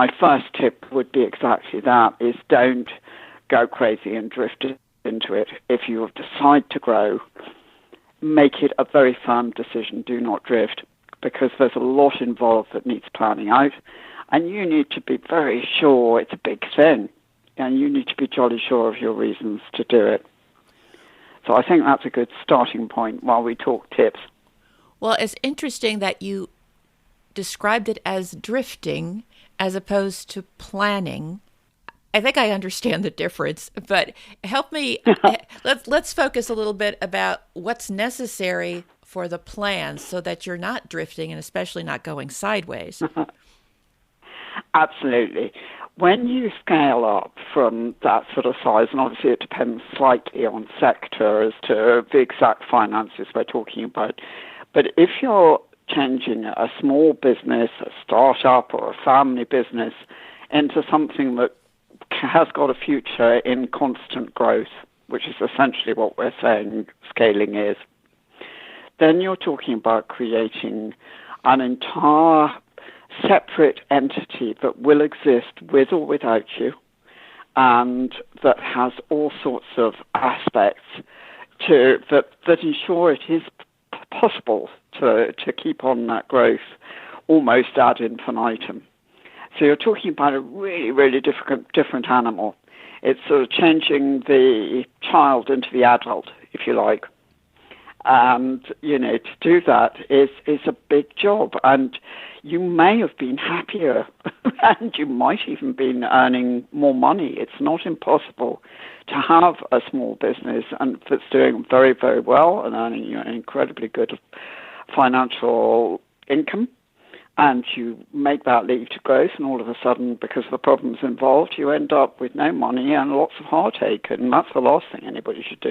my first tip would be exactly that, is don't go crazy and drift into it. If you decide to grow, make it a very firm decision. Do not drift, because there's a lot involved that needs planning out, and you need to be very sure it's a big thing, and you need to be jolly sure of your reasons to do it. So I think that's a good starting point while we talk tips. Well, it's interesting that you described it as drifting as opposed to planning. I think I understand the difference, but help me. Let's focus a little bit about what's necessary for the plan so that you're not drifting and especially not going sideways. Absolutely. When you scale up from that sort of size, and obviously it depends slightly on sector as to the exact finances we're talking about, but if you're changing a small business, a startup or a family business into something that has got a future in constant growth, which is essentially what we're saying scaling is, then you're talking about creating an entire separate entity that will exist with or without you, and that has all sorts of aspects that ensure it is possible to keep on that growth almost ad infinitum. So you're talking about a really, really different animal. It's sort of changing the child into the adult, if you like. And, to do that is a big job. And you may have been happier and you might even been earning more money. It's not impossible to have a small business and that's doing very, very well and earning you an incredibly good financial income. And you make that leap to growth, and all of a sudden, because of the problems involved, you end up with no money and lots of heartache. And that's the last thing anybody should do.